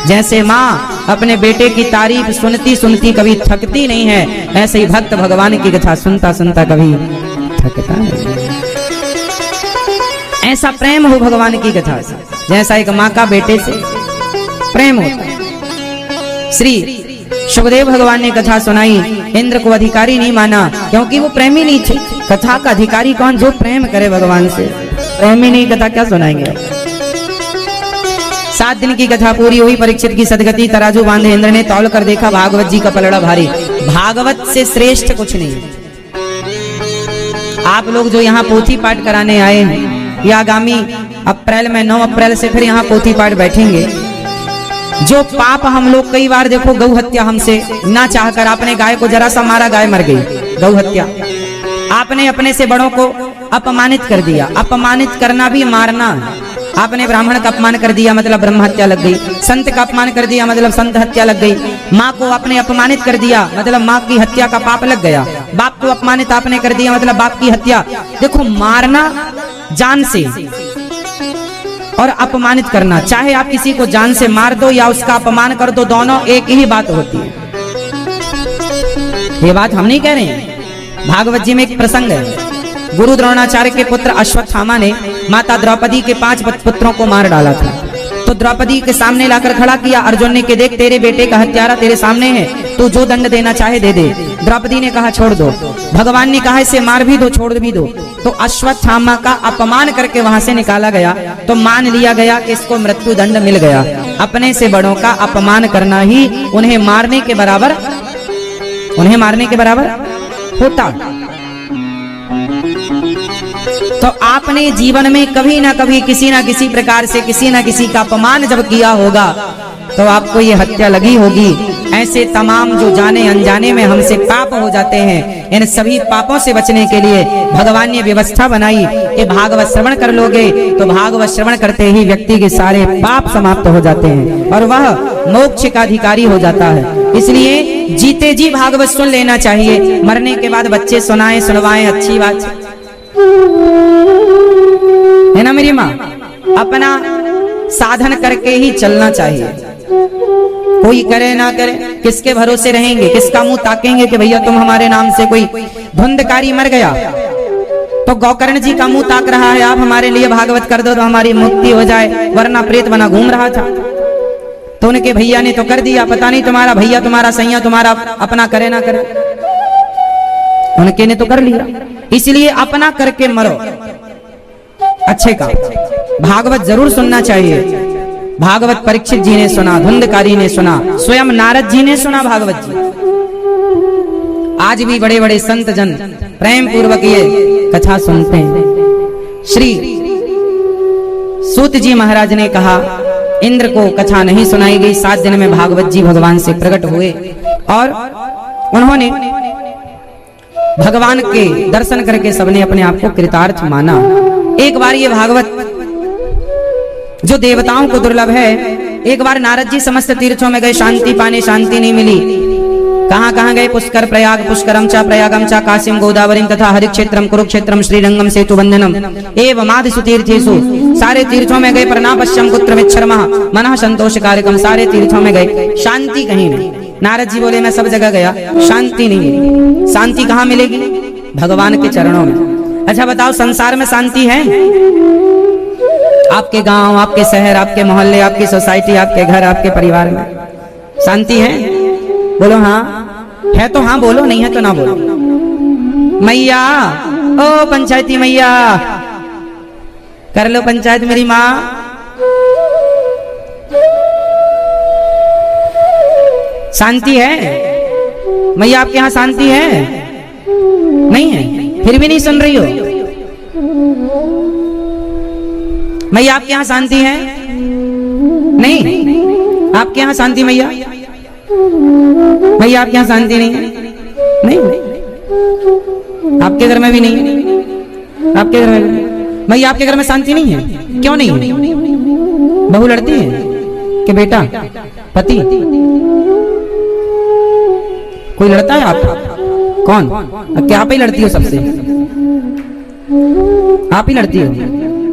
जैसे माँ अपने बेटे की तारीफ सुनती सुनती कभी थकती नहीं है, ऐसे ही भक्त भगवान की कथा सुनता सुनता कभी थकता नहीं। ऐसा प्रेम हो भगवान की कथा से, जैसा एक माँ का बेटे से प्रेम होता है। श्री सुखदेव भगवान ने कथा सुनाई, इंद्र को अधिकारी नहीं माना क्योंकि वो प्रेमी नहीं थे। कथा का अधिकारी कौन? जो प्रेम करे भगवान से। प्रेमी नहीं, कथा क्या सुनाएंगे? 7 दिन की कथा पूरी हुई, परीक्षित की सदगति तराजू बांधे इंद्र ने, तौल कर देखा भागवत जी का पलड़ा भारी। भागवत से श्रेष्ठ कुछ नहीं। आप लोग जो यहाँ पोथी पाठ कराने आए हैं, ये आगामी अप्रैल में 9 अप्रैल से फिर यहाँ पोथी पाठ बैठेंगे। जो पाप हम लोग कई बार देखो, गौ हत्या हमसे ना चाहकर आपने गाय को जरा सा मारा, गाय मर गई, गौ हत्या। आपने अपने से बड़ों को अपमानित कर दिया। अपमानित करना भी मारना। आपने ब्राह्मण का अपमान कर दिया मतलब ब्रह्म हत्या लग गई। संत का अपमान कर दिया मतलब संत हत्या लग गई। माँ को आपने अपमानित कर दिया मतलब माँ की हत्या का पाप लग गया। बाप को अपमानित आपने कर दिया मतलब बाप की हत्या। देखो, मारना जान से और अपमानित करना, चाहे आप किसी को जान से मार दो या उसका अपमान कर दो, दोनों एक ही बात होती है। ये बात हम नहीं कह रहे हैं। भागवत जी में एक प्रसंग है, गुरु द्रोणाचार्य के पुत्र अश्वत्थामा ने माता द्रौपदी के 5 पुत्रों को मार डाला था। तो द्रौपदी के सामने लाकर खड़ा किया। अर्जुन ने कि देख, तेरे बेटे का हत्यारा तेरे सामने है, तू जो दंड देना चाहे दे दे। द्रौपदी ने कहा छोड़ दो। भगवान ने कहा इसे मार भी दो, छोड़ भी दो। तो अश्वत्थामा का अपमान करके वहां से निकाला गया। तो मान लिया गया कि इसको मृत्यु दंड मिल गया। अपने से बड़ों का अपमान करना ही उन्हें मारने के बराबर होता। तो आपने जीवन में कभी ना कभी किसी ना किसी प्रकार से किसी ना किसी का अपमान जब किया होगा तो आपको ये हत्या लगी होगी। ऐसे तमाम जो जाने अनजाने में हमसे पाप हो जाते हैं, इन सभी पापों से बचने के लिए भगवान ने व्यवस्था बनाई। ये भागवत श्रवण कर लोगे तो भागवत श्रवण करते ही व्यक्ति के सारे पाप समाप्त हो जाते हैं और वह मोक्ष का अधिकारी हो जाता है। इसलिए जीते जी भागवत सुन लेना चाहिए। मरने के बाद बच्चे सुनाएं सुनवाएं, अच्छी बात है ना मेरी माँ। अपना साधन करके ही चलना चाहिए। कोई करे ना करे, किसके भरोसे रहेंगे, किसका मुंह ताकेंगे कि भैया तुम हमारे नाम से कोई धुंधकारी मर गया तो गौकर्ण जी का मुंह ताक रहा है, आप हमारे लिए भागवत कर दो तो हमारी मुक्ति हो जाए, वरना प्रेत बना घूम रहा था। तो उनके भैया ने तो कर दिया, पता नहीं तुम्हारा भैया तुम्हारा सैया तुम्हारा अपना करे ना करे, उनके ने तो कर लिया। इसलिए अपना करके मरो अच्छे का। भागवत जरूर सुनना चाहिए। भागवत परीक्षित जी ने सुना, धुंधकारी ने सुना, स्वयं नारद जी ने सुना भागवत जी। आज भी बड़े बड़े संत जन प्रेम पूर्वक ये कथा सुनते हैं। श्री सूत जी महाराज ने कहा इंद्र को कथा नहीं सुनाई गई। 7 दिन में भागवत जी भगवान से प्रकट हुए और उन्होंने भगवान के दर्शन करके सबने अपने आप को कृतार्थ माना। एक बार ये भागवत जो देवताओं को दुर्लभ है, एक बार नारद जी समस्त तीर्थों में गए, शांति पाने, शांति नहीं मिली। कहां कहां गए? पुष्कर, प्रयाग, पुष्करम चा, प्रयागम चा, काशीम, गोदावरीम तथा हरिक्षेत्रम, कुरुक्षेत्रम, श्रीरंगम, सेतु बंधनम एवं आदिषु तीर्थेषु। सारे तीर्थों में गए। प्रणापश्यम कुत्रमिच्छर्मः मनः संतोष कारकम। सारे तीर्थों में गए, शांति कहीं नहीं। नारद जी बोले मैं सब जगह गया, शांति नहीं मिली। शांति कहाँ मिलेगी? भगवान के चरणों में। अच्छा बताओ, संसार में शांति है? आपके गांव, आपके शहर, आपके मोहल्ले, आपकी सोसाइटी, आपके घर, आपके परिवार में शांति है? बोलो हाँ है तो हाँ बोलो, नहीं है तो ना बोलो। मैया ओ पंचायती मैया, कर लो पंचायत मेरी माँ। शांति है मैया? आपके यहाँ शांति है? नहीं है? फिर भी नहीं सुन रही हो? मैया आपके यहाँ शांति है? नहीं? आपके यहाँ शांति मैया? मैया आपके यहाँ शांति नहीं है? नहीं, आपके घर में भी नहीं है? आपके घर में भी नहीं? मैया आपके घर में शांति नहीं है? क्यों नहीं है? बहू लड़ती है कि बेटा पति? कोई लड़ता है? आप कौन? क्या आप ही लड़ती हो सबसे? आप ही लड़ती हो,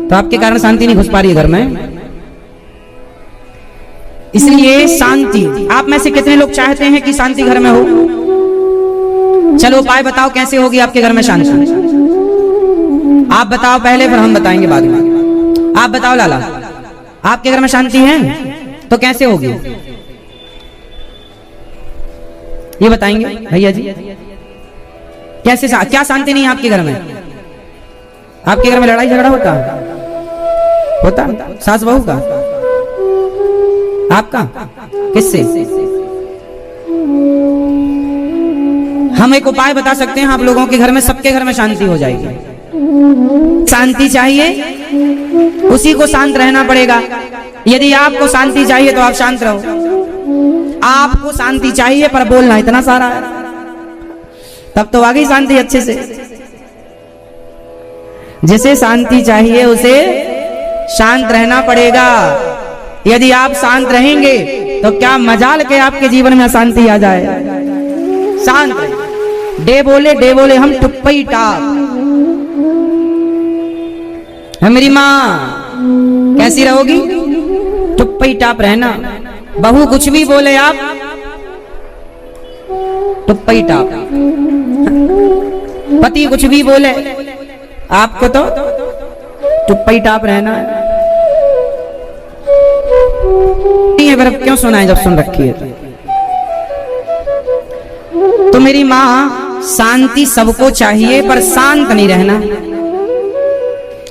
तो आपके कारण शांति नहीं घुस पा रही है घर में। इसलिए शांति, आप में से कितने लोग चाहते हैं कि शांति घर में हो? चलो उपाय बताओ कैसे होगी आपके घर में शांति। आप बताओ पहले, फिर हम बताएंगे बाद में। आप बताओ लाला, आपके घर में शांति है तो कैसे होगी? ये बताएंगे भैया जी, कैसे क्या शांति नहीं है आपके घर में? आपके घर में लड़ाई झगड़ा होता सास बहू का? आपका किससे? हम एक उपाय बता सकते हैं आप लोगों के घर में, सबके घर में शांति हो जाएगी। शांति चाहिए, उसी को शांत रहना पड़ेगा। यदि आपको शांति चाहिए तो आप शांत रहो। आपको शांति चाहिए पर बोलना इतना सारा है, तब तो आ गई शांति अच्छे से। जिसे शांति चाहिए उसे शांत रहना पड़ेगा। यदि आप शांत रहेंगे तो क्या मजाल के आपके जीवन में शांति आ जाए। शांत डे बोले हम टुप्पई टाप। मेरी माँ कैसी रहोगी? टुप्पई टाप रहना। बहू कुछ भी बोले आप टुप्पई टाप। पति कुछ भी बोले आपको तो टुप्पई टाप रहना है। फिर क्यों सुनाए जब सुन रखी है तो मेरी माँ, शांति सबको चाहिए पर शांत नहीं रहना।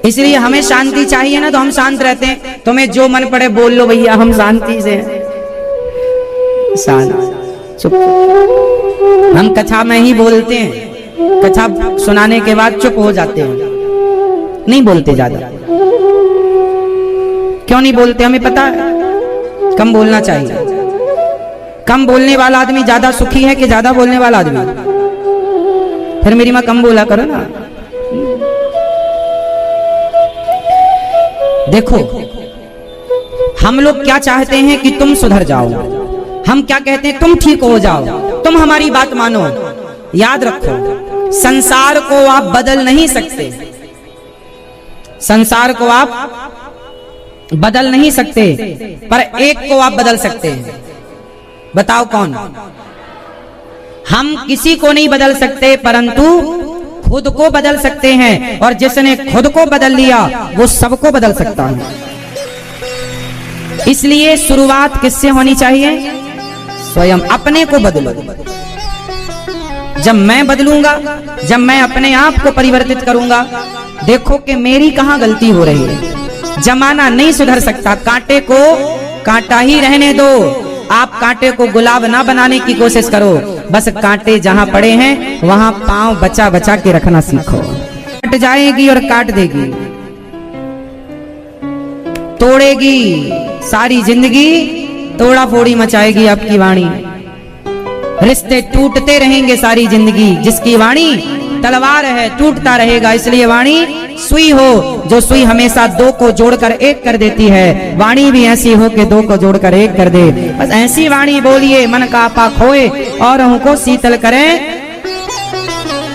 इसलिए हमें शांति चाहिए ना, तो हम शांत रहते हैं। तुम्हें जो मन पड़े बोल लो भैया, हम शांति से शांत चुप। हम कथा में ही बोलते हैं, कथा सुनाने के बाद चुप हो जाते हैं, नहीं बोलते ज्यादा। क्यों नहीं बोलते? हमें पता है कम बोलना चाहिए। कम बोलने वाला आदमी ज्यादा सुखी है कि ज्यादा बोलने वाला आदमी? फिर मेरी माँ कम बोला करो ना। देखो हम लोग क्या चाहते हैं कि तुम सुधर जाओ। हम क्या कहते हैं? तुम ठीक हो जाओ, तुम हमारी बात मानो। याद रखो, संसार को आप बदल नहीं सकते। संसार को आप बदल नहीं सकते, पर एक को आप बदल सकते हैं। बताओ कौन? हम किसी को नहीं बदल सकते, परंतु खुद को बदल सकते हैं। और जिसने खुद को बदल लिया वो सबको बदल सकता है। इसलिए शुरुआत किससे होनी चाहिए? स्वयं अपने को बदलो। जब मैं बदलूंगा, जब मैं अपने आप को परिवर्तित करूंगा, देखो कि मेरी कहां गलती हो रही है। जमाना नहीं सुधर सकता। कांटे को कांटा ही रहने दो। आप कांटे को गुलाब ना बनाने की कोशिश करो। बस कांटे जहां पड़े हैं वहां पांव बचा बचा के रखना सीखो। कट जाएगी और काट देगी, तोड़ेगी सारी जिंदगी, तोड़ा फोड़ी मचाएगी आपकी वाणी। रिश्ते टूटते रहेंगे सारी जिंदगी। जिसकी वाणी तलवार है, टूटता रहेगा। इसलिए वाणी सुई हो, जो सुई हमेशा दो को जोड़कर एक कर देती है। वाणी भी ऐसी हो कि दो को जोड़कर एक कर दे। बस ऐसी वाणी बोलिए, मन का आपा खोए और हमको शीतल करें।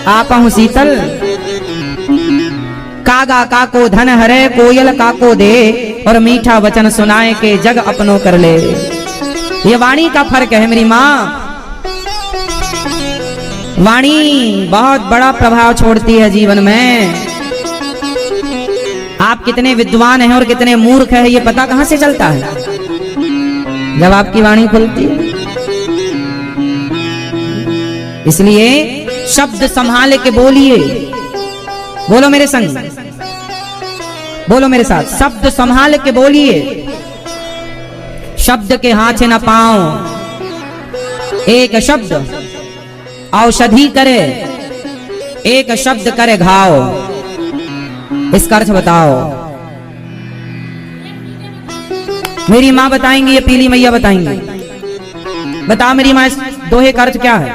आपा हूं शीतल। कागा काको धन हरे, कोयल काको दे, और मीठा वचन सुनाए के जग अपनों कर ले। ये वाणी का फर्क है मेरी माँ। वाणी बहुत बड़ा प्रभाव छोड़ती है जीवन में। आप कितने विद्वान हैं और कितने मूर्ख हैं ये पता कहां से चलता है? जब आपकी वाणी खुलती है। इसलिए शब्द संभाल के बोलिए। बोलो मेरे संग, बोलो मेरे साथ, शब्द संभाल के बोलिए। शब्द के हाथ न पाओ, एक शब्द औषधि करे, एक शब्द करे घाव। इसका अर्थ बताओ। मेरी माँ बताएंगी, ये पीली मैया बताएंगी। बताओ मेरी माँ, इस दोहे का अर्थ क्या है?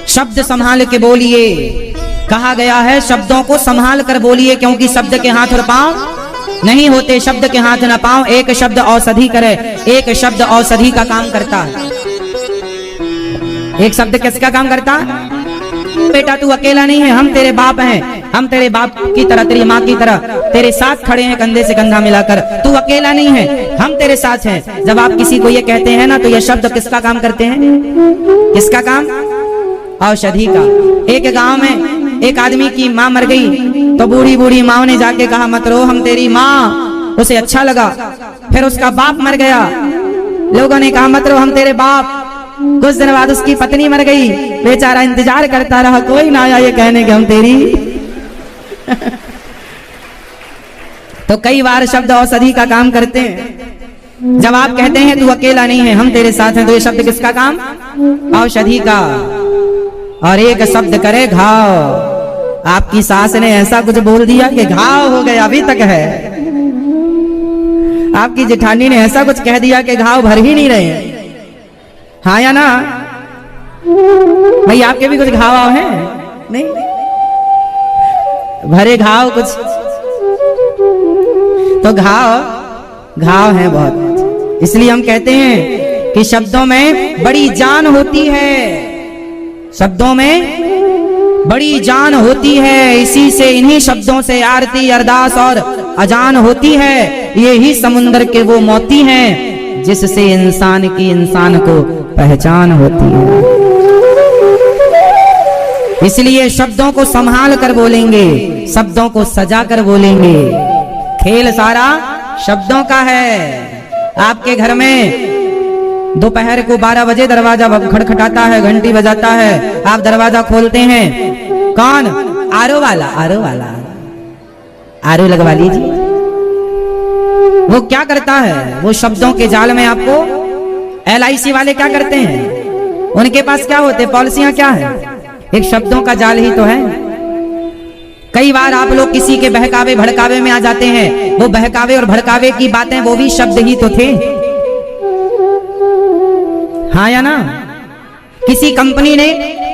शब्द संभाल के बोलिए। कहा गया है शब्दों को संभाल कर बोलिए, क्योंकि शब्द के हाथ और पांव नहीं होते। शब्द के हाथ न पांव, एक शब्द औषधि करे, एक शब्द औषधि का काम करता है। एक शब्द किसका काम करता है? बेटा तू अकेला नहीं है, हम तेरे बाप हैं, हम तेरे बाप की तरह, तेरी माँ की तरह तेरे साथ खड़े हैं, कंधे से कंधा मिलाकर। तू अकेला नहीं है, हम तेरे साथ हैं। जब आप किसी को ये कहते हैं ना, तो ये शब्द किसका काम करते हैं? किसका काम? औषधि का। एक गांव में एक आदमी की माँ मर गई, तो बूढ़ी बूढ़ी माँ ने जाके कहा मत रो, हम तेरी माँ। उसे अच्छा लगा। फिर उसका बाप मर गया, लोगों ने कहा मत रो, हम तेरे बाप। कुछ दिन बाद उसकी पत्नी मर गई, बेचारा इंतजार करता रहा, कोई ना आया ये कहने के हम तेरी। तो कई बार शब्द औषधि का काम करते हैं। जब आप कहते हैं तू अकेला नहीं है, हम तेरे साथ हैं, तो ये शब्द किसका काम? औषधि का। और एक शब्द करे घाव। आपकी सास ने ऐसा कुछ बोल दिया कि घाव हो गया, अभी तक है। आपकी जेठानी ने ऐसा कुछ कह दिया कि घाव भर ही नहीं रहे। हाँ या ना? भाई आपके भी कुछ घाव हैं? नहीं भरे घाव कुछ तो घाव है बहुत। इसलिए हम कहते हैं कि शब्दों में बड़ी जान होती है, शब्दों में बड़ी जान होती है। इसी से, इन्हीं शब्दों से आरती अरदास और अजान होती है। ये ही समुद्र के वो मोती हैं जिससे इंसान की इंसान को पहचान होती है। इसलिए शब्दों को संभाल कर बोलेंगे, शब्दों को सजा कर बोलेंगे। खेल सारा शब्दों का है। आपके घर में दोपहर को 12 बजे दरवाजा खटखटाता है, घंटी बजाता है, आप दरवाजा खोलते हैं, कौन? आरो वाला, आरो वाला, आरो लगवा लीजिए। वो क्या करता है? वो शब्दों के जाल में आपको, LIC वाले क्या करते हैं? उनके पास क्या होते? पॉलिसियां क्या है? एक शब्दों का जाल ही तो है। कई बार आप लोग किसी के बहकावे भड़कावे में आ जाते हैं। वो बहकावे और भड़कावे की बातें, वो भी शब्द ही तो थे। हाँ या ना? किसी कंपनी ने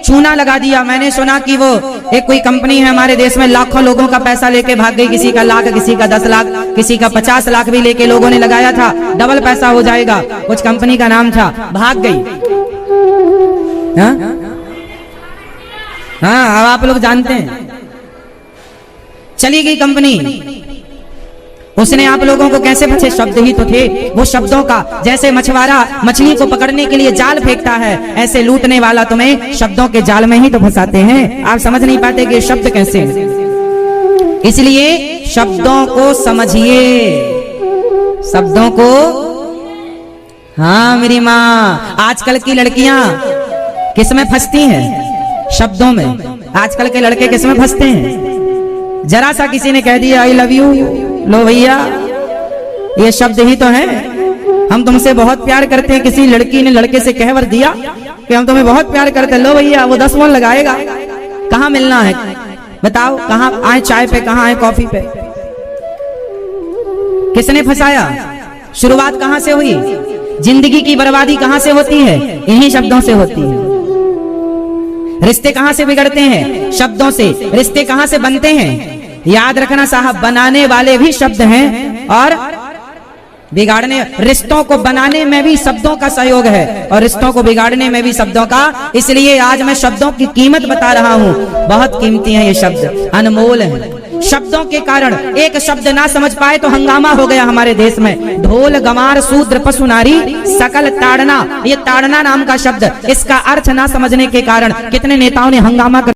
चूना लगा दिया। मैंने सुना कि वो एक कोई कंपनी है हमारे देश में, लाखों लोगों का पैसा लेके भाग गई। किसी का लाख, किसी का 10 लाख, किसी का 50 लाख भी लेके लोगों ने लगाया था, डबल पैसा हो जाएगा, कुछ कंपनी का नाम था, भाग गई। हाँ अब आप लोग जानते हैं, चली गई कंपनी। उसने आप लोगों को कैसे फंसे? शब्द ही तो थे। वो शब्दों का, जैसे मछुआरा मछली को पकड़ने के लिए जाल फेंकता है, ऐसे लूटने वाला तुम्हें शब्दों के जाल में ही तो फंसाते हैं। आप समझ नहीं पाते कि शब्द कैसे हैं। इसलिए शब्दों को समझिए, शब्दों को। हाँ मेरी माँ, आजकल की लड़कियां किसमें फंसती हैं? शब्दों में। आजकल के लड़के किसमें फंसते हैं? जरा सा किसी ने कह दिया आई लव यू, लो भैया, ये शब्द ही तो है। हम तुमसे बहुत प्यार करते हैं। किसी लड़की ने लड़के से कहवर दिया कि हम तुम्हें बहुत प्यार करते हैं, लो भैया, वो 10 फोन लगाएगा। कहाँ मिलना है बताओ? कहाँ आए चाय पे, कहाँ आए कॉफी पे? किसने फंसाया? शुरुआत कहाँ से हुई? जिंदगी की बर्बादी कहाँ से होती है? इन्हीं शब्दों से होती है। रिश्ते कहाँ से बिगड़ते हैं? शब्दों से। रिश्ते कहाँ से बनते हैं? याद रखना साहब, बनाने वाले भी शब्द हैं और बिगाड़ने, रिश्तों को बनाने में भी शब्दों का सहयोग है और रिश्तों को बिगाड़ने में भी शब्दों का। इसलिए आज मैं शब्दों की कीमत बता रहा हूँ। बहुत कीमती है ये शब्द, अनमोल है। शब्दों के कारण एक शब्द ना समझ पाए तो हंगामा हो गया हमारे देश में। ढोल गमार शूद्र पशु नारी सकल ताड़ना, ये ताड़ना नाम का शब्द, इसका अर्थ ना समझने के कारण कितने नेताओं ने हंगामा कर